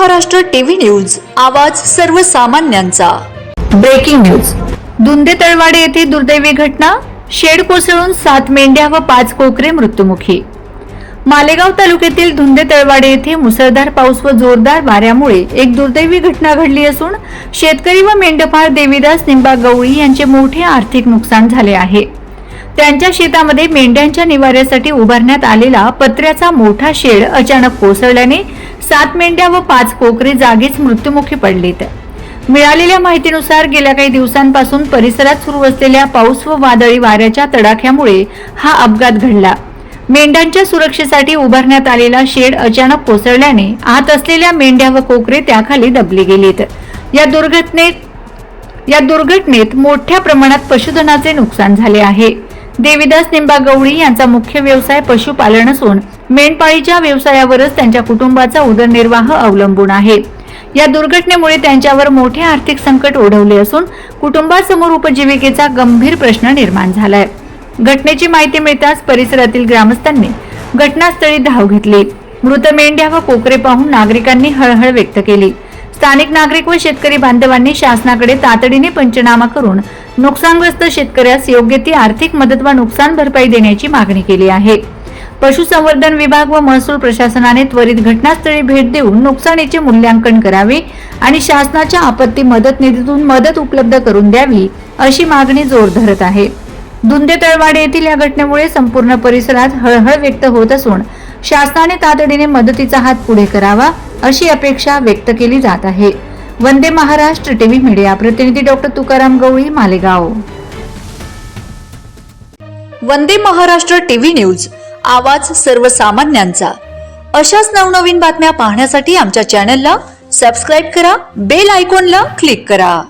Maharashtra TV news, आवाज सर्वसामान्यांचा। Breaking news. दुंदे तळवाडे येथे दुर्दैवी घटना, शेड कोसळून 7 मेंढ्या व 5 कोकरे मृत्युमुखी। मालेगाव तालुक्यातील दुंदे तळवाडे येथे मुसळधार पाऊस व जोरदार वाऱ्यामुळे एक दुर्दैवी घटना घडली असून शेतकरी व मेंढपाळ देवीदास निंबा गवळी यांचे मोठे आर्थिक नुकसान झाले आहे। त्यांच्या शेतामध्ये मेंढ्यांच्या निवाऱ्यासाठी उभारण्यात आलेला पत्र्याचा मोठा शेड अचानक कोसळल्याने 7 मेंढ्या व 5 कोकरे जागीच मृत्युमुखी पडलेत। मिळालेल्या माहितीनुसार गेल्या काही दिवसांपासून परिसरात सुरू असलेल्या पाऊस व वादळी वाऱ्याच्या तडाख्यामुळे हा अपघात घडला। मेंढ्यांच्या सुरक्षेसाठी उभारण्यात आलेला शेड अचानक कोसळल्याने आत असलेल्या मेंढ्या व कोकरे त्याखाली दबली गेलीत। या दुर्घटनेत मोठ्या प्रमाणात पशुधनाचे नुकसान झाले आहे। देवीदास निंबा गवळी यांचा मुख्य व्यवसाय पशुपालन असून मेंढपाळीच्या व्यवसायावरच त्यांच्या कुटुंबाचा उदरनिर्वाह अवलंबून आहे। या दुर्घटनेमुळे त्यांच्यावर मोठे आर्थिक संकट ओढवले असून कुटुंबासमोर उपजीविकेचा गंभीर प्रश्न निर्माण झालाय। घटनेची माहिती मिळताच परिसरातील ग्रामस्थांनी घटनास्थळी धाव घेतली। मृत मेंढ्या व कोकरे पाहून नागरिकांनी हळहळ व्यक्त केली। स्थानिक नागरिक व शेतकरी बांधवांनी शासनाकडे तातडीने पंचनामा करून नुकसानग्रस्त शेतकऱ्यास योग्य ती आर्थिक मदत व नुकसान भरपाई देण्याची मागणी केली आहे। पशुसंवर्धन विभाग व महसूल प्रशासनाने त्वरित घटनास्थळी भेट देऊन नुकसानीचे मूल्यांकन करावे आणि शासनाच्या आपत्ती मदत निधीतून मदत उपलब्ध करून द्यावी अशी मागणी जोर धरत आहे। दुंदे तळवाडे येथील या घटनेमुळे संपूर्ण परिसरात हळहळ व्यक्त होत असून शासनाने तातडीने मदतीचा हात पुढे करावा अशी अपेक्षा व्यक्त केली जात आहे। वंदे महाराष्ट्र टीव्ही मीडिया प्रतिनिधी डॉक्टर तुकाराम गवळी, मालेगाव। वंदे महाराष्ट्र टीव्ही न्यूज, आवाज सर्वसामान्यांचा। अशाच नवनवीन बातम्या पाहण्यासाठी आमच्या चॅनलला सबस्क्राइब करा, बेल आयकॉनला क्लिक करा।